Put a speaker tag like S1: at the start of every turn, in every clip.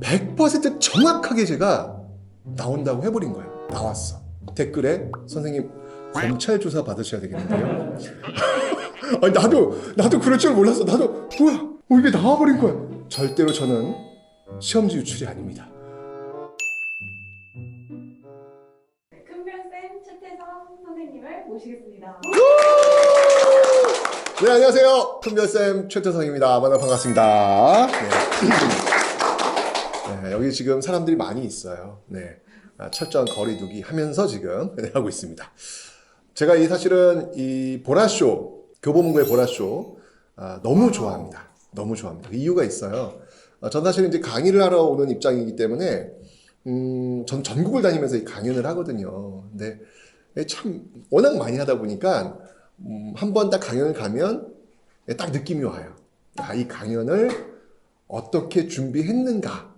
S1: 100% 정확하게 제가 나온다고 해버린 거예요. 나왔어. 댓글에 선생님 검찰 조사 받으셔야 되겠는데요. 아니 나도 그럴 줄 몰랐어. 나도 뭐야 이게 나와버린 거야. 절대로 저는 시험지 유출이 아닙니다.
S2: 큰별쌤 최태성 선생님을 모시겠습니다.
S1: 네, 안녕하세요. 큰별쌤 최태성입니다. 만나 반갑습니다. 네. 네, 여기 지금 사람들이 많이 있어요. 네, 철저한 거리두기 하면서 지금 하고 있습니다. 제가 사실은 이 보라쇼, 교보문고의 보라쇼 너무 좋아합니다. 너무 좋아합니다. 그 이유가 있어요. 전 사실 이제 강의를 하러 오는 입장이기 때문에 전 전국을 다니면서 이 강연을 하거든요. 근데 참 워낙 많이 하다 보니까 한 번 딱 강연을 가면 딱 느낌이 와요. 이 강연을 어떻게 준비했는가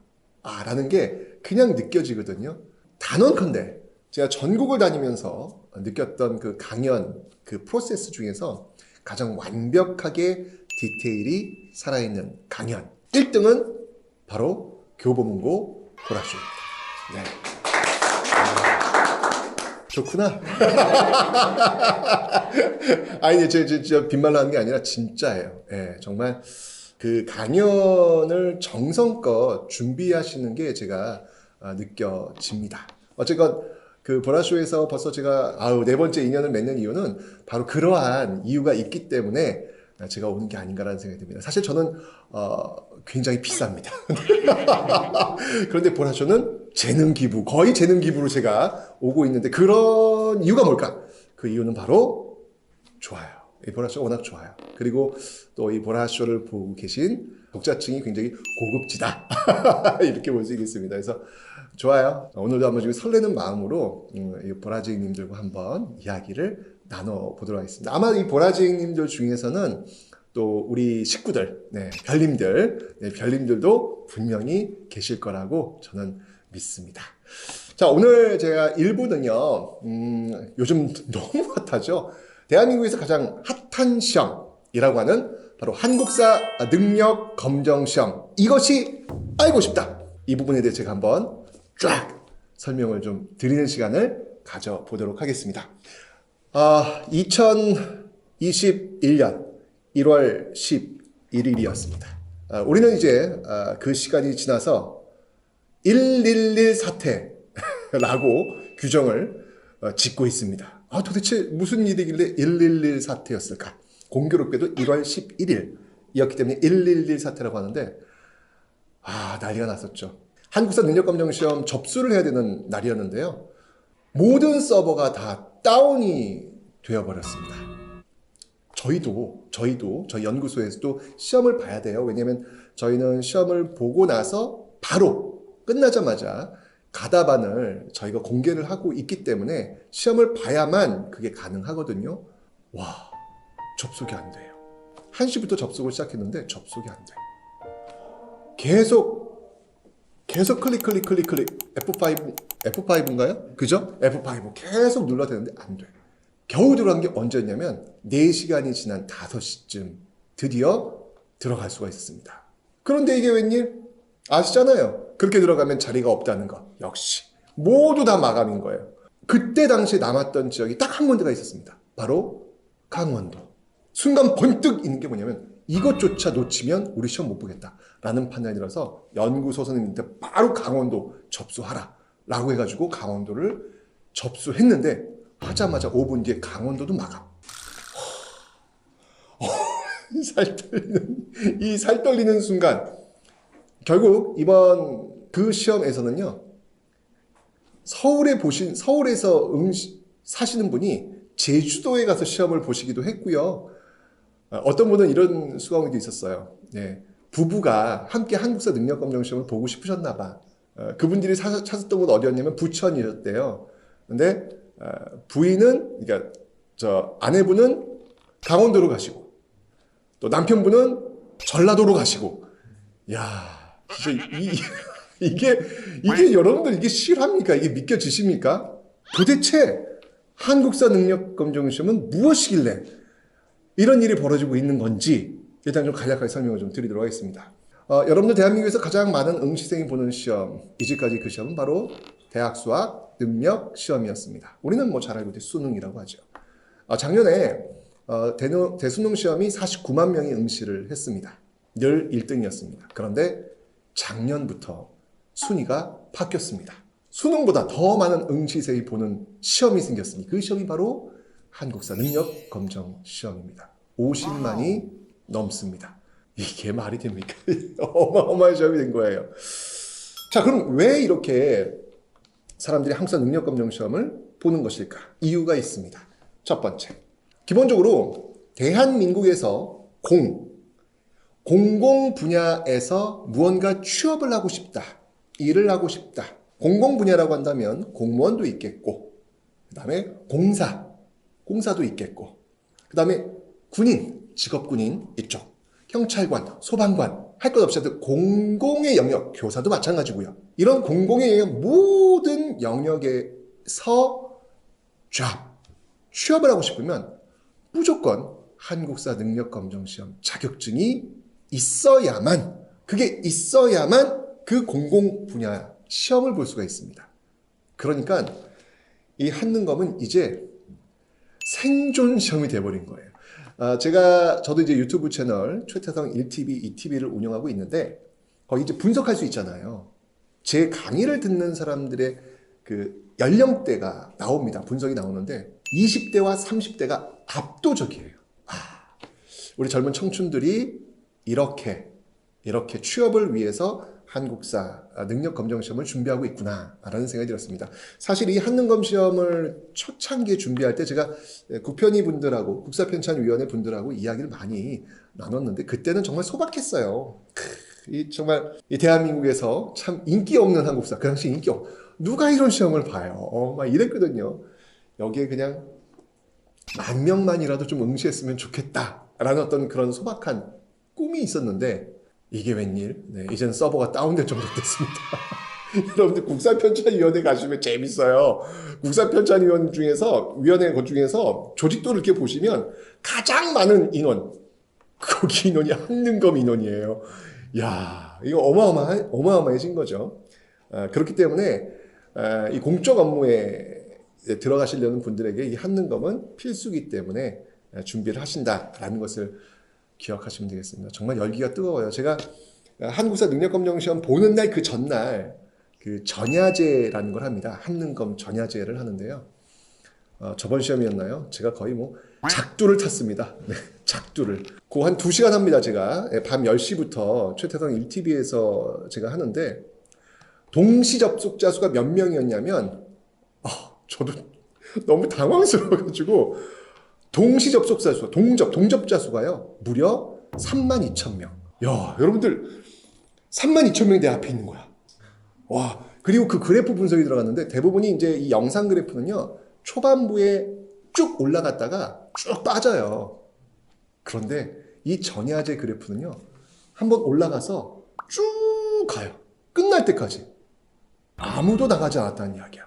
S1: 라는 게 그냥 느껴지거든요. 단언컨대 제가 전국을 다니면서 느꼈던 그 강연 그 프로세스 중에서 가장 완벽하게 디테일이 살아있는 강연 1등은 바로 교보문고 보라쇼입니다. 네. 좋구나. 아니, 진짜 빈말로 하는 게 아니라 진짜예요. 예, 정말 그 강연을 정성껏 준비하시는 게 제가 느껴집니다. 어쨌건 그 보라쇼에서 벌써 제가 4번째 인연을 맺는 이유는 바로 그러한 이유가 있기 때문에 제가 오는 게 아닌가라는 생각이 듭니다. 사실 저는 굉장히 비쌉니다. 그런데 보라쇼는 재능 기부, 거의 재능 기부로 제가 오고 있는데 그런 이유가 뭘까? 그 이유는 바로 좋아요. 이 보라쇼가 워낙 좋아요. 그리고 또 이 보라쇼를 보고 계신 독자층이 굉장히 고급지다. 이렇게 볼 수 있겠습니다. 그래서 좋아요. 오늘도 한번 지금 설레는 마음으로 이 보라지님들과 한번 이야기를 나눠보도록 하겠습니다. 아마 이 보라지님들 중에서는 또 우리 식구들, 별님들도 분명히 계실 거라고 저는 믿습니다. 자, 오늘 제가 1부는요, 요즘 너무 핫하죠? 대한민국에서 가장 핫한 시험이라고 하는 바로 한국사 능력 검정 시험. 이것이 알고 싶다. 이 부분에 대해 제가 한번 쫙 설명을 좀 드리는 시간을 가져보도록 하겠습니다. 2021년 1월 11일이었습니다. 우리는 이제 그 시간이 지나서 111 사태라고 규정을 짓고 있습니다. 도대체 무슨 일이길래 111 사태였을까? 공교롭게도 1월 11일이었기 때문에 111 사태라고 하는데 난리가 났었죠. 한국사 능력검정시험 접수를 해야 되는 날이었는데요. 모든 서버가 다 다운이 되어버렸습니다. 저희도 저희 연구소에서도 시험을 봐야 돼요. 왜냐하면 저희는 시험을 보고 나서 바로 끝나자마자 가답안을 저희가 공개를 하고 있기 때문에 시험을 봐야만 그게 가능하거든요. 접속이 안 돼요. 1시부터 접속을 시작했는데 접속이 안 돼요. 계속 클릭 F5인가요? 그죠? F5 계속 눌러야 되는데 안 돼요. 겨우 들어간 게 언제였냐면 4시간이 지난 5시쯤 드디어 들어갈 수가 있었습니다. 그런데 이게 웬일? 아시잖아요. 그렇게 들어가면 자리가 없다는 거. 역시 모두 다 마감인 거예요. 그때 당시에 남았던 지역이 딱 한 군데가 있었습니다. 바로 강원도. 순간 번뜩 있는 게 뭐냐면 이것조차 놓치면 우리 시험 못 보겠다 라는 판단이 들어서 연구소 선생님한테 바로 강원도 접수하라 라고 해가지고 강원도를 접수했는데 하자마자 5분 뒤에 강원도도 마감. 이 살 떨리는 순간 결국 이번 그 시험에서는요, 서울에서 사시는 분이 제주도에 가서 시험을 보시기도 했고요. 어떤 분은 이런 수강도 있었어요. 부부가 함께 한국사 능력검정 시험을 보고 싶으셨나 봐. 그분들이 찾았던 곳 어디였냐면 부천이었대요. 근데 부인은, 그러니까 아내분은 강원도로 가시고 또 남편분은 전라도로 가시고. 진짜 이게 여러분들 이게 실합니까? 이게 믿겨지십니까? 도대체 한국사 능력검정 시험은 무엇이길래 이런 일이 벌어지고 있는 건지 일단 좀 간략하게 설명을 좀 드리도록 하겠습니다. 여러분들 대한민국에서 가장 많은 응시생이 보는 시험, 이제까지 그 시험은 바로 대학 수학 능력 시험이었습니다. 우리는 뭐 잘 알고 있듯이 수능이라고 하죠. 작년에 대수능 시험이 49만 명이 응시를 했습니다. 늘 1등이었습니다. 그런데 작년부터 순위가 바뀌었습니다. 수능보다 더 많은 응시생이 보는 시험이 생겼으니 그 시험이 바로 한국사 능력 검정 시험입니다. 50만이 넘습니다. 이게 말이 됩니까? 어마어마한 시험이 된 거예요. 자, 그럼 왜 이렇게 사람들이 한국사 능력 검정 시험을 보는 것일까? 이유가 있습니다. 첫 번째, 기본적으로 대한민국에서 공공 분야에서 무언가 취업을 하고 싶다, 일을 하고 싶다. 공공 분야라고 한다면 공무원도 있겠고, 그 다음에 공사도 있겠고, 그 다음에 군인, 직업군인 이쪽, 경찰관, 소방관, 할 것 없이 하여튼 공공의 영역, 교사도 마찬가지고요. 이런 공공의 영역 모든 영역에서 취업을 하고 싶으면 무조건 한국사 능력 검정 시험 자격증이 있어야만 그 공공 분야 시험을 볼 수가 있습니다. 그러니까 이 한능검은 이제 생존 시험이 돼버린 거예요. 저도 이제 유튜브 채널 최태성 1TV, 2TV를 운영하고 있는데 거기 이제 분석할 수 있잖아요. 제 강의를 듣는 사람들의 그 연령대가 나옵니다. 분석이 나오는데 20대와 30대가 압도적이에요. 우리 젊은 청춘들이 이렇게 취업을 위해서 한국사 능력 검정 시험을 준비하고 있구나라는 생각이 들었습니다. 사실 이 한능검 시험을 초창기에 준비할 때 제가 국편위 분들하고 국사편찬위원회 분들하고 이야기를 많이 나눴는데 그때는 정말 소박했어요. 정말 이 대한민국에서 참 인기 없는 한국사, 그 당시 누가 이런 시험을 봐요? 막 이랬거든요. 여기에 그냥 10,000명만이라도 좀 응시했으면 좋겠다라는 어떤 그런 소박한 꿈이 있었는데 이게 웬일? 네, 이제는 서버가 다운될 정도 됐습니다. 여러분들 국사편찬위원회 가시면 재밌어요. 국사편찬위원 중에서 조직도를 이렇게 보시면 가장 많은 인원, 거기 인원이 한능검 인원이에요. 야, 이거 어마어마해진 거죠. 그렇기 때문에 이 공적 업무에 들어가시려는 분들에게 이 한능검은 필수이기 때문에 준비를 하신다라는 것을 기억하시면 되겠습니다. 정말 열기가 뜨거워요. 제가 한국사 능력검정 시험 보는 날 그 전날 그 전야제라는 걸 합니다. 한능검 전야제를 하는데요. 저번 시험이었나요? 제가 거의 작두를 탔습니다. 네, 작두를. 그 한 2시간 합니다, 제가. 밤 10시부터 최태성 1TV에서 제가 하는데 동시 접속자 수가 몇 명이었냐면 저도 너무 당황스러워가지고 동시 접속자 수, 동접자 수가요, 무려 32,000명. 야, 여러분들, 32,000명이 내 앞에 있는 거야. 와, 그리고 그 그래프 분석이 들어갔는데 대부분이 이제 이 영상 그래프는요, 초반부에 쭉 올라갔다가 쭉 빠져요. 그런데 이 전야제 그래프는요, 한번 올라가서 쭉 가요. 끝날 때까지. 아무도 나가지 않았다는 이야기야.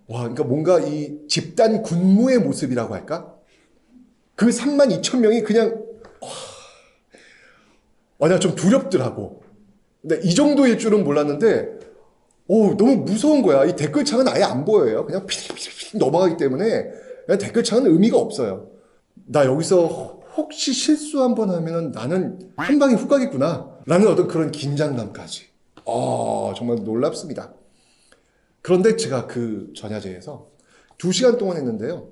S1: 와, 그러니까 뭔가 이 집단 군무의 모습이라고 할까? 그 32,000명이 그냥 내가 좀 두렵더라고. 근데 이 정도일 줄은 몰랐는데 너무 무서운 거야. 이 댓글창은 아예 안 보여요. 그냥 피릭피릭 넘어가기 때문에 그냥 댓글창은 의미가 없어요. 나 여기서 혹시 실수 한번 하면 나는 한 방에 훅 가겠구나 라는 어떤 그런 긴장감까지. 정말 놀랍습니다. 그런데 제가 그 전야제에서 2시간 동안 했는데요.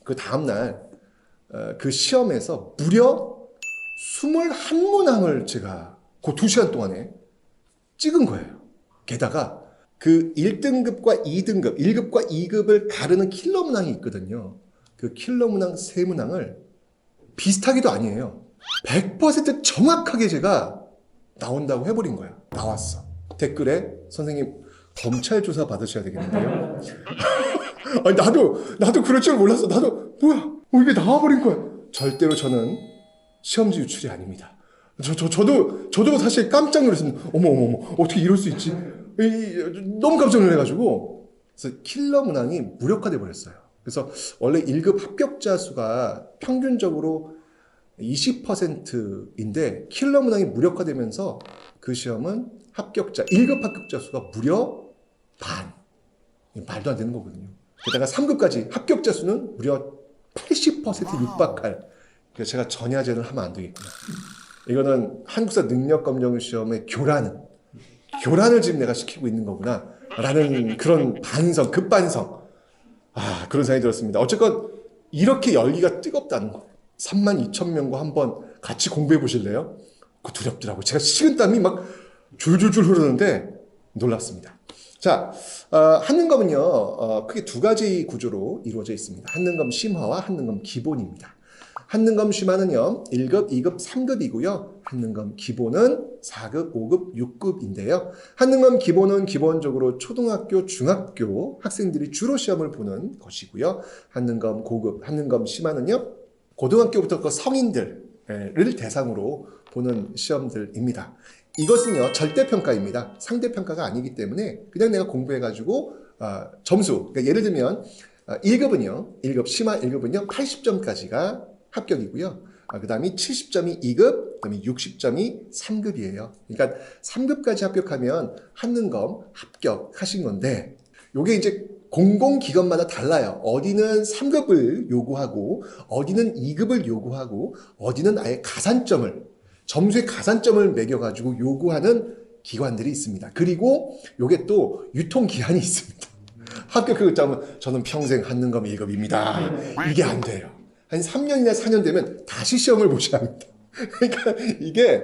S1: 그 다음날 그 시험에서 무려 21문항을 제가 그 2시간 동안에 찍은 거예요. 게다가 그 1등급과 2등급, 1급과 2급을 가르는 킬러 문항이 있거든요. 그 킬러 문항 3문항을 비슷하기도 아니에요. 100% 정확하게 제가 나온다고 해버린 거야. 나왔어. 댓글에 선생님 검찰 조사 받으셔야 되겠는데요. 아니, 나도 그럴 줄 몰랐어. 뭐야? 이게 나와버린 거야. 절대로 저는 시험지 유출이 아닙니다. 저도 사실 깜짝 놀랐습니다. 어머, 어떻게 이럴 수 있지? 너무 깜짝 놀래가지고. 그래서 킬러 문항이 무력화돼 버렸어요. 그래서 원래 1급 합격자 수가 평균적으로 20%인데 킬러 문항이 무력화되면서 그 시험은 합격자, 1급 합격자 수가 무려 반. 말도 안 되는 거거든요. 게다가 3급까지 합격자 수는 무려 80% 육박할. 그래서 제가 전야제를 하면 안 되겠구나. 이거는 한국사 능력검정 시험의 교란을 지금 내가 시키고 있는 거구나 라는 그런 급반성 그런 생각이 들었습니다. 어쨌건 이렇게 열기가 뜨겁다는 거. 32,000명과 한번 같이 공부해 보실래요? 그거 두렵더라고요. 제가 식은땀이 막 줄줄줄 흐르는데 놀랐습니다. 자, 한능검은요 크게 두 가지 구조로 이루어져 있습니다. 한능검 심화와 한능검 기본입니다. 한능검 심화는요 1급, 2급, 3급이고요. 한능검 기본은 4급, 5급, 6급인데요. 한능검 기본은 기본적으로 초등학교, 중학교 학생들이 주로 시험을 보는 것이고요. 한능검 고급, 한능검 심화는요 고등학교부터 그 성인들을 대상으로 보는 시험들입니다. 이것은요 절대평가입니다. 상대평가가 아니기 때문에 그냥 내가 공부해가지고 점수, 그러니까 예를 들면 1급은요 1급 심화 1급은요 80점까지가 합격이고요. 그 다음에 70점이 2급, 그 다음에 60점이 3급이에요. 그러니까 3급까지 합격하면 한능검 합격하신 건데, 요게 이제 공공기관마다 달라요. 어디는 3급을 요구하고, 어디는 2급을 요구하고, 어디는 아예 점수의 가산점을 매겨가지고 요구하는 기관들이 있습니다. 그리고 요게 또 유통기한이 있습니다. 합격하면 저는 평생 한능검 1급입니다. 이게 안 돼요. 한 3년이나 4년 되면 다시 시험을 보셔야 합니다. 그러니까 이게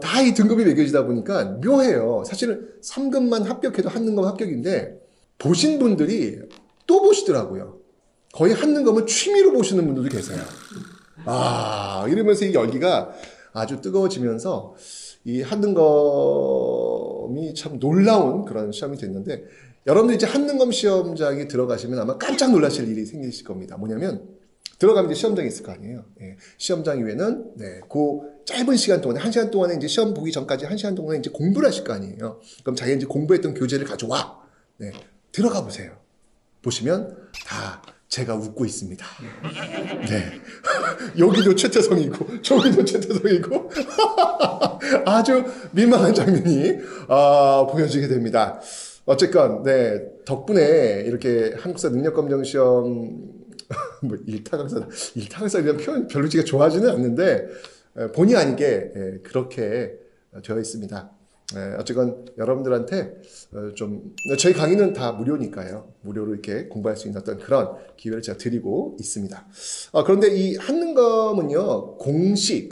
S1: 다 이 등급이 매겨지다 보니까 묘해요. 사실은 3급만 합격해도 한능검 합격인데 보신 분들이 또 보시더라고요. 거의 한능검을 취미로 보시는 분들도 계세요. 이러면서 이 열기가 아주 뜨거워지면서 이 한능검이 참 놀라운 그런 시험이 됐는데, 여러분들 이제 한능검 시험장에 들어가시면 아마 깜짝 놀라실 일이 생기실 겁니다. 뭐냐면 들어가면 이제 시험장이 있을 거 아니에요. 시험장 위에는 그 짧은 시간 동안에 1시간 동안에 이제 시험 보기 전까지 1시간 동안에 이제 공부를 하실 거 아니에요. 그럼 자기가 이제 공부했던 교재를 가져와. 들어가 보세요. 보시면 다 제가 웃고 있습니다. 여기도 최태성이고 저기도 최태성이고 아주 민망한 장면이 보여지게 됩니다. 어쨌건 덕분에 이렇게 한국사 능력검정 시험 일타강사라는 표현 별로 제가 좋아하지는 않는데 본의 아니게 그렇게 되어 있습니다. 어쨌건 여러분들한테 저희 강의는 다 무료니까요. 무료로 이렇게 공부할 수 있는 어떤 그런 기회를 제가 드리고 있습니다. 그런데 이 한능검은요,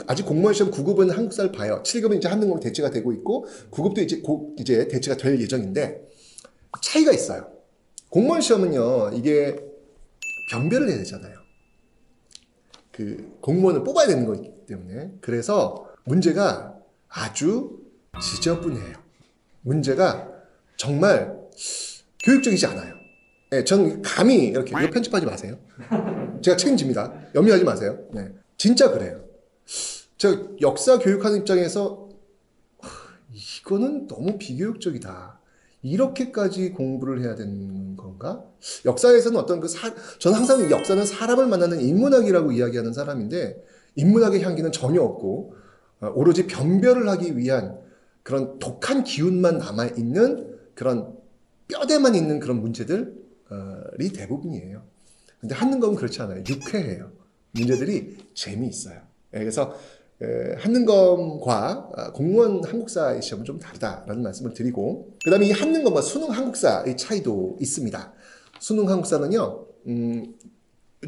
S1: 아직 공무원 시험 9급은 한국사를 봐요. 7급은 이제 한능검으로 대체가 되고 있고, 9급도 이제 대체가 될 예정인데, 차이가 있어요. 공무원 시험은요, 이게 변별을 해야 되잖아요. 그 공무원을 뽑아야 되는 거기 때문에. 그래서 문제가 아주 지저분해요. 문제가 정말 교육적이지 않아요. 전 감히 이렇게 이거 편집하지 마세요. 제가 책임집니다. 염려하지 마세요. 진짜 그래요. 제가 역사 교육하는 입장에서 이거는 너무 비교육적이다. 이렇게까지 공부를 해야 되는 건가? 역사에서는 저는 항상 역사는 사람을 만나는 인문학이라고 이야기하는 사람인데, 인문학의 향기는 전혀 없고, 오로지 변별을 하기 위한 그런 독한 기운만 남아있는 그런 뼈대만 있는 그런 문제들이 대부분이에요. 근데 한능검은 그렇지 않아요. 유쾌해요. 문제들이 재미있어요. 그래서 한능검과 공무원 한국사의 시험은 좀 다르다라는 말씀을 드리고, 그 다음에 이 한능검과 수능 한국사의 차이도 있습니다. 수능 한국사는요,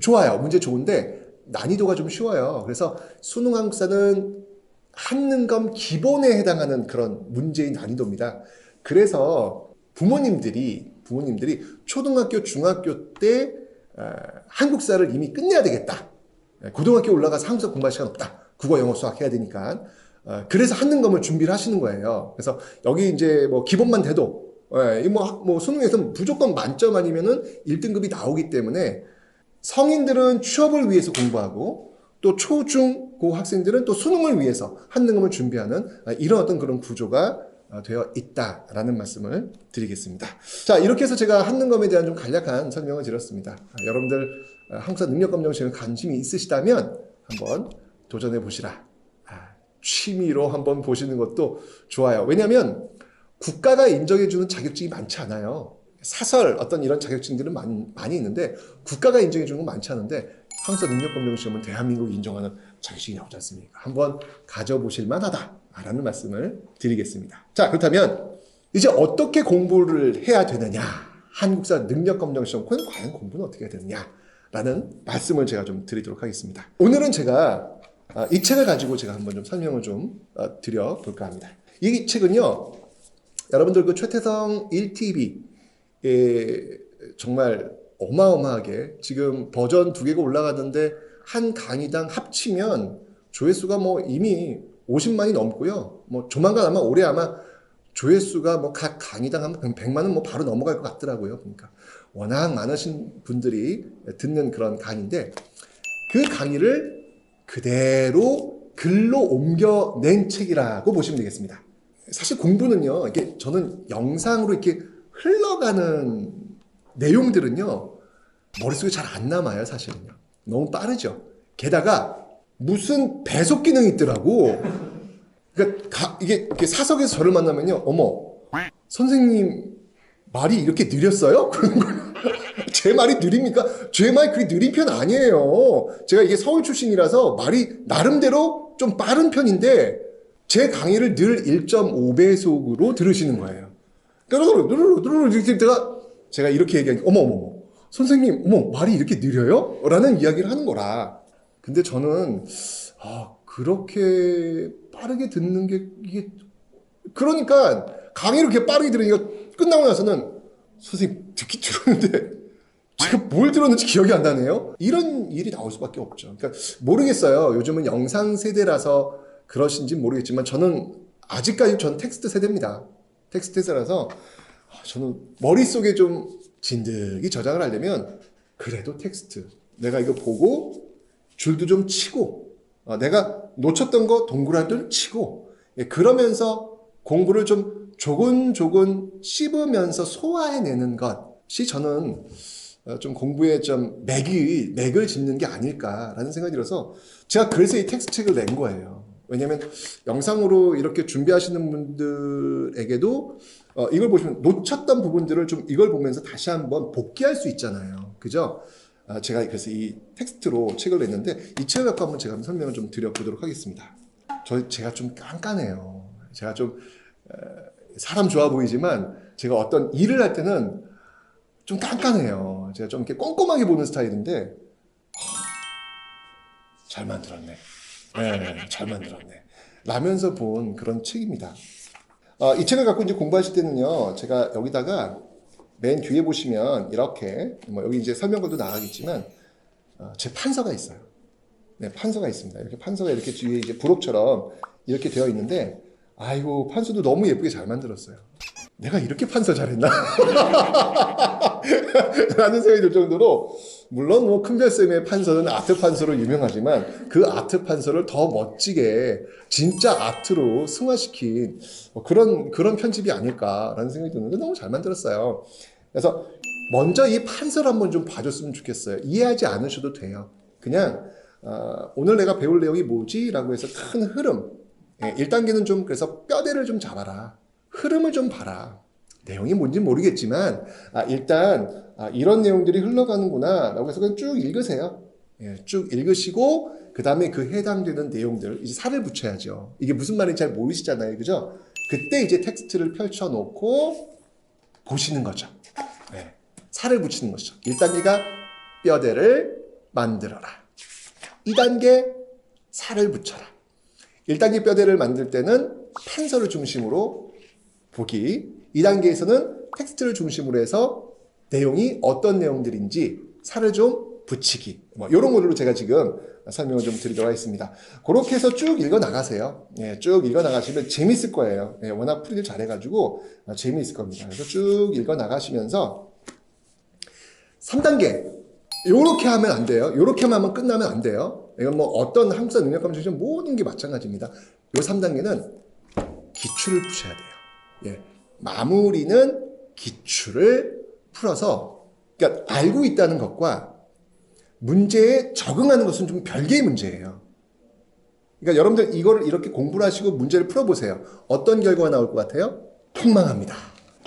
S1: 좋아요. 문제 좋은데 난이도가 좀 쉬워요. 그래서 수능 한국사는 한능검 기본에 해당하는 그런 문제의 난이도입니다. 그래서 부모님들이 초등학교, 중학교 때 한국사를 이미 끝내야 되겠다. 고등학교 올라가서 한국사 공부할 시간 없다. 국어, 영어, 수학 해야 되니까. 그래서 한능검을 준비를 하시는 거예요. 그래서 여기 이제 뭐 기본만 돼도, 뭐 수능에서 무조건 만점 아니면은 1등급이 나오기 때문에 성인들은 취업을 위해서 공부하고 또 초, 중, 고 학생들은 또 수능을 위해서 한능검을 준비하는 이런 어떤 그런 구조가 되어 있다라는 말씀을 드리겠습니다. 자, 이렇게 해서 제가 한능검에 대한 좀 간략한 설명을 드렸습니다. 여러분들 한국사 능력검정 시험에 관심이 있으시다면 한번 도전해 보시라. 취미로 한번 보시는 것도 좋아요. 왜냐하면 국가가 인정해주는 자격증이 많지 않아요. 사설 어떤 이런 자격증들은 많이 있는데 국가가 인정해주는 건 많지 않은데 항사 능력검정시험은 대한민국이 인정하는 자격증이 나오지 않습니까? 한번 가져보실 만하다라는 말씀을 드리겠습니다. 자, 그렇다면 이제 어떻게 공부를 해야 되느냐? 한국사 능력검정시험 과연 공부는 어떻게 해야 되느냐라는 말씀을 제가 좀 드리도록 하겠습니다. 오늘은 제가 이 책을 가지고 제가 한번 좀 설명을 좀 드려볼까 합니다. 이 책은요, 여러분들 그 최태성 1TV에 정말 어마어마하게 지금 버전 2개가 올라가는데 한 강의당 합치면 조회수가 뭐 이미 50만이 넘고요. 뭐 조만간 아마 올해 아마 조회수가 뭐 각 강의당 한 100만은 뭐 바로 넘어갈 것 같더라고요. 그러니까 워낙 많으신 분들이 듣는 그런 강의인데 그 강의를 그대로 글로 옮겨낸 책이라고 보시면 되겠습니다. 사실 공부는요, 이게 저는 영상으로 이렇게 흘러가는 내용들은요, 머릿속에 잘 안 남아요, 사실은요. 너무 빠르죠. 게다가 무슨 배속 기능이 있더라고. 그러니까 이게 사석에서 저를 만나면요, 어머, 선생님 말이 이렇게 느렸어요? 그러는 거예요. 제 말이 느립니까? 제 말이 그렇게 느린 편 아니에요. 제가 이게 서울 출신이라서 말이 나름대로 좀 빠른 편인데 제 강의를 늘 1.5배속으로 들으시는 거예요. 그러니까 제가 이렇게 얘기하니까 어머 선생님 말이 이렇게 느려요? 라는 이야기를 하는 거라. 근데 저는 그렇게 빠르게 듣는 게 이게 그러니까 강의를 이렇게 빠르게 들으니까 끝나고 나서는 선생님 듣기 들었는데 제가 뭘 들었는지 기억이 안 나네요. 이런 일이 나올 수밖에 없죠. 그러니까 모르겠어요. 요즘은 영상 세대라서 그러신지 모르겠지만 저는 아직까지 전 텍스트 세대입니다. 텍스트 세대라서 저는 머릿속에 좀 진득이 저장을 하려면 그래도 텍스트. 내가 이거 보고 줄도 좀 치고 내가 놓쳤던 거 동그라미도 치고 그러면서 공부를 좀 조근조근 씹으면서 소화해내는 것이 저는 좀 공부에 좀 맥을 짚는 게 아닐까라는 생각이 들어서 제가 그래서 이 텍스트 책을 낸 거예요. 왜냐하면 영상으로 이렇게 준비하시는 분들에게도 이걸 보시면 놓쳤던 부분들을 좀 이걸 보면서 다시 한번 복귀할 수 있잖아요. 그죠? 제가 그래서 이 텍스트로 책을 냈는데 이 책을 갖고 한번 제가 설명을 좀 드려보도록 하겠습니다. 제가 좀 깐깐해요. 제가 좀 사람 좋아 보이지만 제가 어떤 일을 할 때는 좀 깐깐해요. 제가 좀 이렇게 꼼꼼하게 보는 스타일인데 잘 만들었네. 네, 잘 만들었네. 라면서 본 그런 책입니다. 이 책을 갖고 이제 공부하실 때는요, 제가 여기다가 맨 뒤에 보시면 이렇게 뭐 여기 이제 설명글도 나가겠지만 제 판서가 있어요. 네, 판서가 있습니다. 이렇게 판서가 이렇게 뒤에 이제 부록처럼 이렇게 되어 있는데, 아이고 판서도 너무 예쁘게 잘 만들었어요. 내가 이렇게 판서 잘했나? 라는 생각이 들 정도로 물론 뭐 큰별쌤의 판서는 아트 판서로 유명하지만 그 아트 판서를 더 멋지게 진짜 아트로 승화시킨 그런 편집이 아닐까라는 생각이 드는데 너무 잘 만들었어요. 그래서 먼저 이 판서를 한번 좀 봐줬으면 좋겠어요. 이해하지 않으셔도 돼요. 그냥 오늘 내가 배울 내용이 뭐지? 라고 해서 큰 흐름 1단계는 좀 그래서 뼈대를 좀 잡아라. 흐름을 좀 봐라. 내용이 뭔지 모르겠지만 일단 이런 내용들이 흘러가는구나 라고 해서 그냥 쭉 읽으세요. 쭉 읽으시고 그 다음에 그 해당되는 내용들 이제 살을 붙여야죠. 이게 무슨 말인지 잘 모르시잖아요. 그죠? 그때 이제 텍스트를 펼쳐놓고 보시는 거죠. 살을 붙이는 것이죠. 1단계가 뼈대를 만들어라. 2단계 살을 붙여라. 1단계 뼈대를 만들 때는 판서를 중심으로 보기, 2단계에서는 텍스트를 중심으로 해서 내용이 어떤 내용들인지 살을 좀 붙이기, 이런 걸로 제가 지금 설명을 좀 드리도록 하겠습니다. 그렇게 해서 쭉 읽어 나가세요. 쭉 읽어 나가시면 재밌을 거예요. 워낙 풀이를 잘해가지고 재미있을 겁니다. 그래서 쭉 읽어 나가시면서 3단계 요렇게 하면 안 돼요. 요렇게만 하면 끝나면 안 돼요. 이건 뭐 어떤 한국사 능력검정 시험 모든 게 마찬가지입니다. 요 3단계는 기출을 푸셔야 돼요. 마무리는 기출을 풀어서, 그러니까 알고 있다는 것과 문제에 적응하는 것은 좀 별개의 문제예요. 그러니까 여러분들 이거를 이렇게 공부를 하시고 문제를 풀어보세요. 어떤 결과가 나올 것 같아요? 폭망합니다.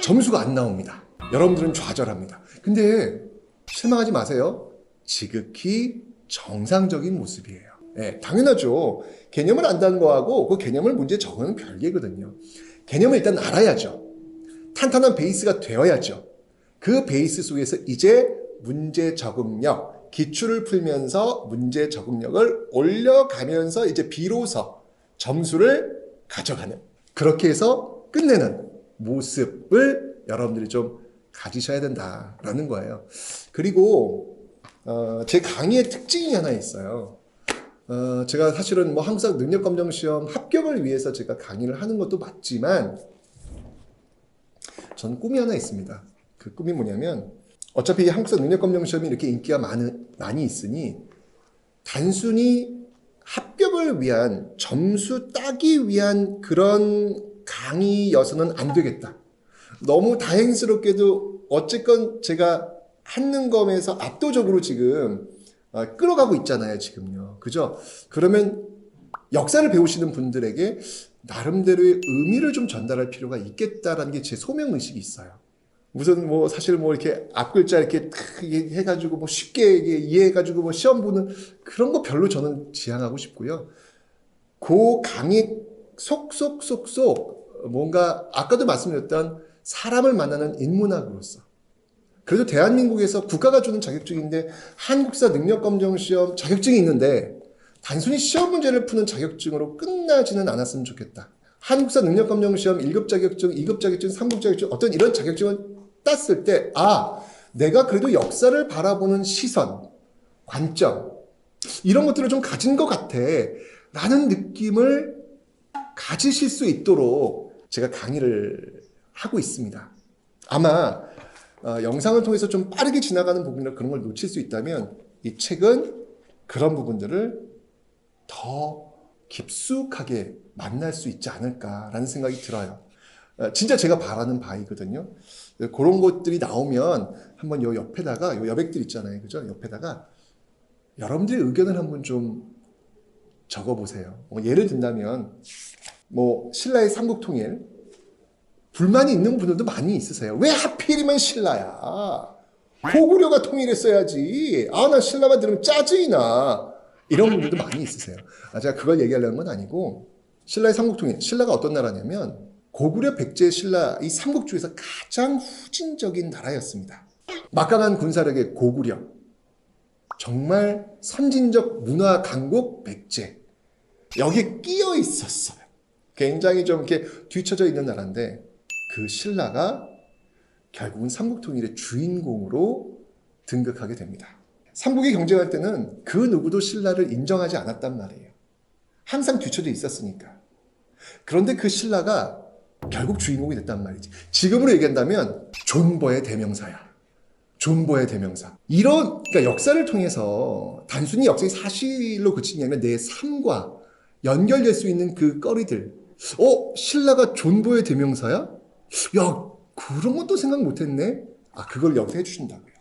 S1: 점수가 안 나옵니다. 여러분들은 좌절합니다. 근데 실망하지 마세요. 지극히 정상적인 모습이에요. 네, 당연하죠. 개념을 안다는 거하고 그 개념을 문제에 적으면 별개거든요. 개념을 일단 알아야죠. 탄탄한 베이스가 되어야죠. 그 베이스 속에서 이제 문제 적응력, 기출을 풀면서 문제 적응력을 올려가면서 이제 비로소 점수를 가져가는, 그렇게 해서 끝내는 모습을 여러분들이 좀 가지셔야 된다라는 거예요. 그리고 제 강의의 특징이 하나 있어요. 제가 사실은 뭐 항상 능력검정시험 합격을 위해서 제가 강의를 하는 것도 맞지만 저는 꿈이 하나 있습니다. 그 꿈이 뭐냐면, 어차피 한국사 능력검정시험이 이렇게 인기가 많이 있으니 단순히 합격을 위한, 점수 따기 위한 그런 강의여서는 안 되겠다. 너무 다행스럽게도 어쨌건 제가 한능검에서 압도적으로 지금 끌어가고 있잖아요, 지금요. 그죠? 그러면 역사를 배우시는 분들에게 나름대로의 의미를 좀 전달할 필요가 있겠다라는 게 제 소명의식이 있어요. 무슨 뭐 사실 뭐 이렇게 앞글자 이렇게 해가지고 뭐 쉽게 이해해가지고 뭐 시험 보는 그런 거 별로 저는 지향하고 싶고요. 그 강의 속속속속 뭔가 아까도 말씀드렸던 사람을 만나는 인문학으로서, 그래도 대한민국에서 국가가 주는 자격증인데 한국사 능력검정시험 자격증이 있는데 단순히 시험 문제를 푸는 자격증으로 끝나지는 않았으면 좋겠다. 한국사 능력검정시험 1급 자격증, 2급 자격증, 3급 자격증, 어떤 이런 자격증을 땄을 때 내가 그래도 역사를 바라보는 시선, 관점, 이런 것들을 좀 가진 것 같아 라는 느낌을 가지실 수 있도록 제가 강의를 하고 있습니다. 아마 영상을 통해서 좀 빠르게 지나가는 부분이나 그런 걸 놓칠 수 있다면 이 책은 그런 부분들을 더 깊숙하게 만날 수 있지 않을까라는 생각이 들어요. 진짜 제가 바라는 바이거든요. 그런 것들이 나오면 한번 요 옆에다가, 요 여백들 있잖아요. 그죠? 옆에다가 여러분들의 의견을 한번 좀 적어보세요. 예를 든다면 뭐 신라의 삼국통일, 불만이 있는 분들도 많이 있으세요. 왜 하필이면 신라야? 고구려가 통일했어야지. 나 신라만 들으면 짜증이 나. 이런 분들도 많이 있으세요. 제가 그걸 얘기하려는 건 아니고, 신라의 삼국통일, 신라가 어떤 나라냐면 고구려, 백제, 신라 이 삼국 중에서 가장 후진적인 나라였습니다. 막강한 군사력의 고구려, 정말 선진적 문화 강국 백제, 여기에 끼어 있었어요. 굉장히 좀 이렇게 뒤처져 있는 나라인데 그 신라가 결국은 삼국통일의 주인공으로 등극하게 됩니다. 삼국이 경쟁할 때는 그 누구도 신라를 인정하지 않았단 말이에요. 항상 뒤처져 있었으니까. 그런데 그 신라가 결국 주인공이 됐단 말이지. 지금으로 얘기한다면 존버의 대명사야. 존버의 대명사. 그러니까 역사를 통해서 단순히 역사의 사실로 그치는 게 아니라 내 삶과 연결될 수 있는 그 거리들. 신라가 존버의 대명사야? 야, 그런 것도 생각 못했네. 그걸 여기서 해주신다고요.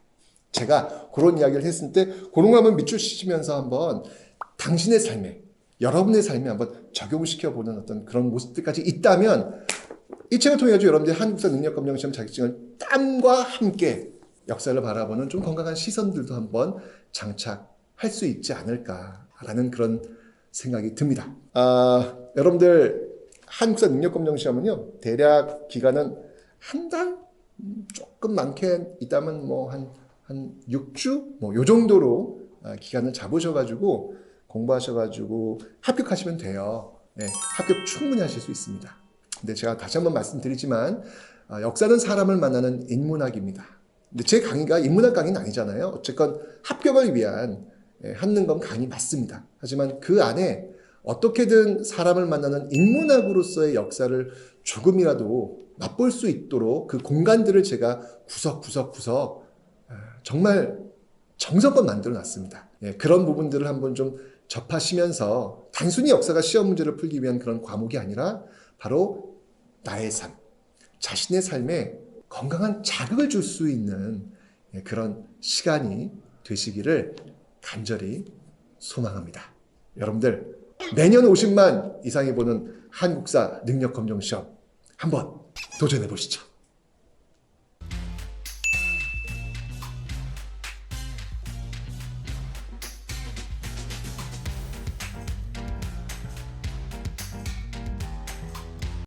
S1: 제가 그런 이야기를 했을 때 그런 거 한번 밑줄 치시면서 한번 당신의 삶에, 여러분의 삶에 한번 적용을 시켜보는 어떤 그런 모습들까지 있다면 이 책을 통해 가지고 여러분들이 한국사 능력검정시험 자격증을 땀과 함께 역사를 바라보는 좀 건강한 시선들도 한번 장착할 수 있지 않을까라는 그런 생각이 듭니다. 여러분들 한국사 능력검정시험은요, 대략 기간은 한 달? 조금 많게 있다면 뭐 한 6주? 뭐 요 정도로 기간을 잡으셔가지고 공부하셔가지고 합격하시면 돼요. 네, 합격 충분히 하실 수 있습니다. 근데 제가 다시 한번 말씀드리지만 역사는 사람을 만나는 인문학입니다. 근데 제 강의가 인문학 강의는 아니잖아요. 어쨌건 합격을 위한 한능검 강의 맞습니다. 하지만 그 안에 어떻게든 사람을 만나는 인문학으로서의 역사를 조금이라도 맛볼 수 있도록 그 공간들을 제가 구석구석 정말 정성껏 만들어 놨습니다. 그런 부분들을 한번 좀 접하시면서 단순히 역사가 시험 문제를 풀기 위한 그런 과목이 아니라 바로 나의 삶, 자신의 삶에 건강한 자극을 줄 수 있는 그런 시간이 되시기를 간절히 소망합니다. 여러분들 매년 50만 이상이 보는 한국사 능력검정 시험 한번 도전해 보시죠.